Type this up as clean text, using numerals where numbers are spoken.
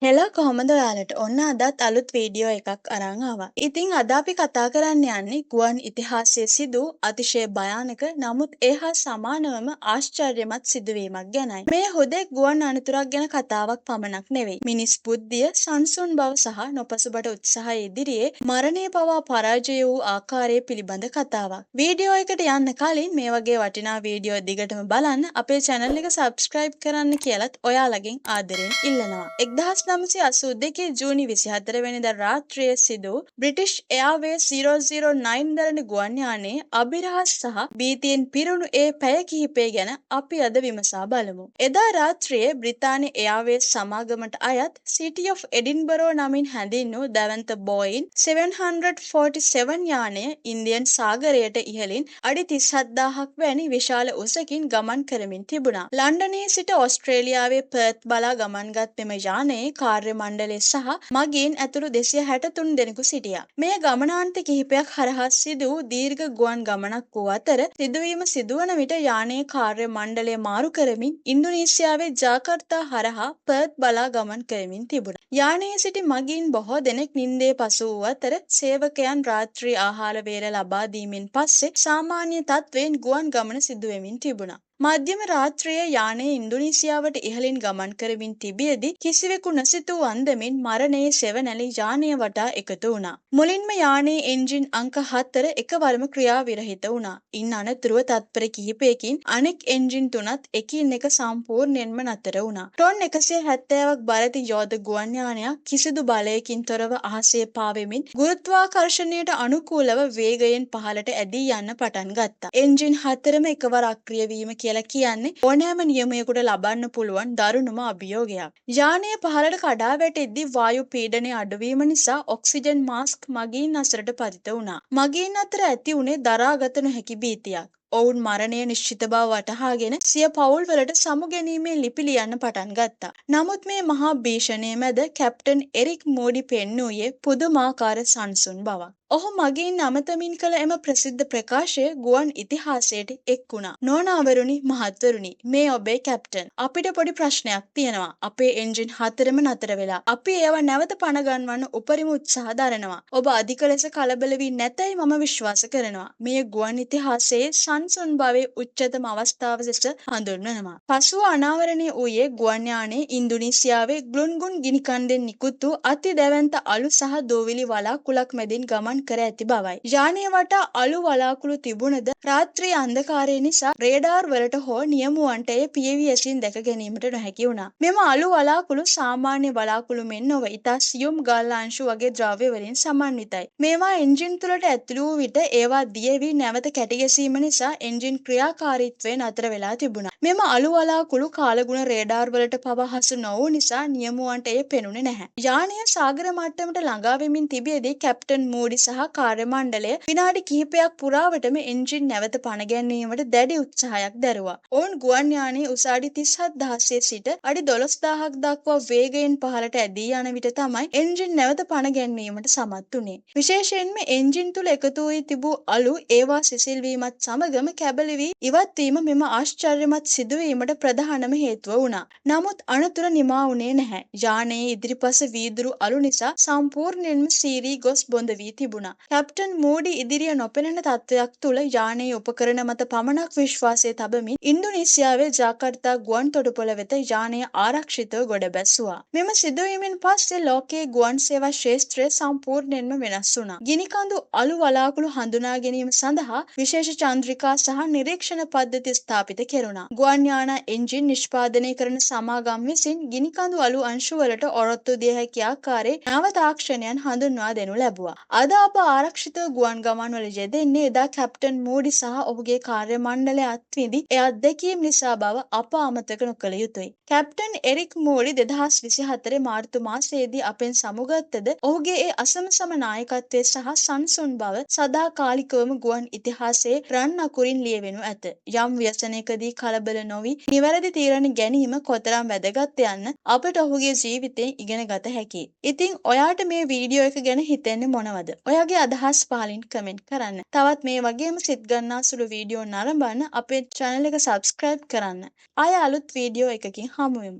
හෙලා කොහොමද ඔයාලට? ඔන්න අදත් අලුත් වීඩියෝ එකක් අරන් ආවා. ඉතින් අද අපි කතා කරන්න යන්නේ ගුවන් ඉතිහාසයේ සිදු අතිශය භයානක නමුත් ඒ හා සමානවම ආශ්චර්යමත් සිදුවීමක් ගැනයි. මේ හුදෙක් ගුවන් අනතුරක් ගැන කතාවක් පමණක් නෙවෙයි. මිනිස් බුද්ධිය, සංසුන් බව සහ නොපසුබට උත්සාහය ඉදිරියේ මරණය පවා පරාජය වූ ආකාරය පිළිබඳ කතාවක්. වීඩියෝ එකට යන්න කලින් මේ වගේ වටිනා වීඩියෝ දිගටම බලන්න අපේ channel එක subscribe කරන්න කියලත් ඔයාලගෙන් ආදරෙන් ඉල්ලනවා. 1982 ජූනි 24 වෙනිදා රාත්‍රියේ සිදු බ්‍රිටිෂ් එයාර්වේස් 009 දරන ගුවන් යානයේ අභිරහස් සහ භීතියෙන් පිරුණු ඒ පැය කිහිපය ගැන අපි අද විමසා බලමු. එදා රාත්‍රියේ බ්‍රිතාන්‍ය එයාර්වේස් සමාගමට අයත් City of Edinburgh නමින් හැඳින්වූ දැවැන්ත Boeing 747 යානය ඉන්දියන් සාගරයට ඉහළින් අඩි 37000ක් වැනි විශාල උසකින් ගමන් කරමින් තිබුණා. ලන්ඩනයේ සිට ඕස්ට්‍රේලියාවේ පර්ත් බලා ගමන්ගත් මෙම යානයේ කාර්ය මණ්ඩලය සහ මගීන් ඇතුළු 263 දෙනෙකු සිටියා. මෙය ගමනාන්ත කිහිපයක් හරහා සිදු වූ දීර්ඝ ගුවන් ගමනක් වූ අතර සිදුවීම සිදුවන විට යානයේ කාර්ය මණ්ඩලය මාරු කරමින් ඉන්දුනීසියාවේ ජාකර්තා හරහා පර්ත් බලා ගමන් කරමින් තිබුණා. යානයේ සිටි මගීන් බොහෝ දෙනෙක් නින්දේ පසු වූ අතර සේවකයන් රාත්‍රී ආහාර වේල ලබා දීමෙන් පස්සේ සාමාන්‍ය තත්වයෙන් ගුවන් ගමන සිදු වෙමින් තිබුණා. මධ්‍යම රාත්‍රියේ යානය ඉන්දුනීසියාවට ඉහළින් ගමන් කරමින් තිබියදී කිසිවෙකු නොසිතූ අන්දමින් මරණයේ සෙවණැලි යානය වටා එකතු වුණා. මුලින්ම යානයේ එන්ජින් අංක 4 එකවරම ක්‍රියාවිරහිත වුණා. ඉන් අනතුරුව තත්පර කිහිපයකින් අනෙක් එන්ජින් තුනත් එකින් එක සම්පූර්ණයෙන්ම නතර වුණා. ටොන් 170ක් බර ඇති යෝධ ගුවන් යානයක් කිසිදු බලයකින් තොරව අහසේ පාවෙමින් ගුරුත්වාකර්ෂණයට අනුකූලව වේගයෙන් පහළට ඇදී යන්න පටන් ගත්තා. එන්ජින් 4ම එකවර අක්‍රිය වීම කියලා කියන්නේ ඕනෑම නියමයකට ලබන්න පුළුවන් දරුණුම අභියෝගයක්. යානය පහළට කඩා වැටෙද්දී වායු පීඩනය අඩුවීම නිසා ඔක්සිජන් මාස්ක් මගීන් අසරට පතිත වුණා. මගීන් අතර ඇති වුණේ දරාගත නොහැකි භීතියක්. ඔවුන් මරණය නිශ්චිත බව වටහාගෙන සිය පවුල්වලට සමුගැනීමේ ලිපි ලියන්න පටන් ගත්තා. නමුත් මේ මහා භීෂණය මැද කැප්ටන් එරික් මූඩි පෙන්වූයේ පුදුමාකාර සංසුන් බවක්. ඔහු මගීන් අමතමින් කළ එම ප්‍රසිද්ධ ප්‍රකාශය ගුවන් ඉතිහාසයට එක් වුණා. නෝනාවරුනි මහත්වරුනි, මේ ඔබේ කැප්ටන්. අපිට පොඩි ප්‍රශ්නයක් තියෙනවා. අපේ එන්ජින් 4ම නතර වෙලා. අපි ඒවා නැවත පණ ගන්වන්න උපරිම උත්සාහ දරනවා. ඔබ අධික ලෙස කලබල වී නැතයි මම විශ්වාස කරනවා. මේ ගුවන් ඉතිහාසයේ සංසුන් භවයේ උච්චතම අවස්ථාව ලෙස හඳුන්වනවා. පසුව අනාවරණය වූයේ ගුවන් යානයේ ඉන්දුනීසියාවේ ග්ලුන්ගුන් ගිනිකන්දෙන් නිකුත් වූ අති දැවැන්ත අලු සහ දූවිලි වලාකුළක් මැදින් ගමන් කර ඇති බවයි. යානය වටා අලු වලාකුළු තිබුණද රාත්‍රී අන්ධකාරය නිසා රේඩාර් වලට හෝ නියමුවන්ට එය පියවි ඇසින් දැක ගැනීමට නොහැකි වුණා. මෙම අලු වලාකුළු සාමාන්‍ය වලාකුළු මෙන් නොව ඉතා සියුම් ගල් අංශු වගේ ද්‍රව්‍ය වලින් සමන්විතයි. මේවා එන්ජින් තුළට ඇතුළු වූ විට ඒවා දිය වී නැවත කැටි ගැසීම නිසා එන්ජින් ක්‍රියාකාරීත්වය නතර වෙලා තිබුණා. මෙම අලු වලාකුළු කාලගුණ රේඩාර් වලට පවා හසු නොවූ නිසා නියමුවන්ට එය පෙනුනේ නැහැ. යානය සාගර මට්ටමට ළඟා වෙමින් තිබියදී කැප්ටන් මූඩි සහ කාර්ය මණ්ඩලය විනාඩි කිහිපයක් පුරාවටම එන්ජින් නැවත පණ ගැන්වීමට දැඩි උත්සාහයක් දැරුවා. ඔවුන් ගුවන් යානයේ උස අඩි 37000 සිට අඩි 12000ක් දක්වා වේගයෙන් පහළට ඇදී යන විට තමයි එන්ජින් නැවත පණ ගැන්වීමට සමත් වුණේ. විශේෂයෙන්ම එන්ජින් තුල එකතු වී තිබූ අලු ඒවා සිසිල් වීමත් සමගම කැබලි වී ඉවත් වීම මෙම ආශ්චර්යමත් සිදුවීමට ප්‍රධානම හේතුව වුණා. නමුත් අනතුර නිමා වුණේ නැහැ. යානයේ ඉදිරිපස වීදුරු අලු නිසා සම්පූර්ණයෙන්ම සීරී ගොස් බොඳ වී තිබුණා. කැප්ටන් මූඩි ඉදිරිය නොපෙනෙන තත්ත්වයක් තුළ යානයේ උපකරණ මත පමණක් විශ්වාසය තබමින් ඉන්දුනීසියාවේ ජාකර්තා ගුවන් තොටුපොළ වෙත යානය ආරක්ෂිතව ගොඩ බැස්සුවා. මෙම සිදුවීමෙන් පස්සේ ලෝකයේ ගුවන් සේවා ක්ෂේත්‍රය සම්පූර්ණයෙන්ම වෙනස් වුණා. ගිනිකඳු අලු වලාකුළු හඳුනා ගැනීම සඳහා විශේෂ චන්ද්‍රිකා සහ නිරීක්ෂණ පද්ධති ස්ථාපිත කෙරුණා. ගුවන් යාන එන්ජින් නිෂ්පාදනය කරන සමාගම් විසින් ගිනිකඳු අලු අංශු වලට ඔරොත්තු දිය හැකි ආකාරයේ නව තාක්ෂණයන් හඳුන්වා දෙනු ලැබුවා. අද අප ආරක්ෂිතව ගුවන් ගමන්වල යෙදෙන්නේ එදා කැප්ටන් මූඩි සහ ඔහුගේ කාර්ය මණ්ඩලය අත්විඳි ඒ අත්දැකීම් නිසා බව අප අමතක නොකළ යුතුයි. කැප්ටන් එරික් මූඩි 2024 මාර්තු මාසයේදී අපෙන් සමුගත්තද ඔහුගේ ඒ අසමසම නායකත්වය සහ සංසුන් බව සදාකාලිකවම ගුවන් ඉතිහාසයේ රන් අකුරින් ලියවෙනු ඇත. යම් ව්‍යසනයකදී කලබල නොවි නිවැරදි තීරණ ගැනීම කොතරම් වැදගත් යන්න අපට ඔහුගේ ජීවිතයෙන් ඉගෙන ගත හැකියි. ඉතින් ඔයාට මේ වීඩියෝ එක ගැන හිතෙන්නේ මොනවද? ඔයාගේ අදහස් පහලින් කමෙන්ට් කරන්න. තවත් මේ වගේම සිත් ගන්නා සුළු වීඩියෝ නරඹන්න අපේ channel එක subscribe කරන්න. ආය අලුත් වීඩියෝ එකකින් හමු වෙමු.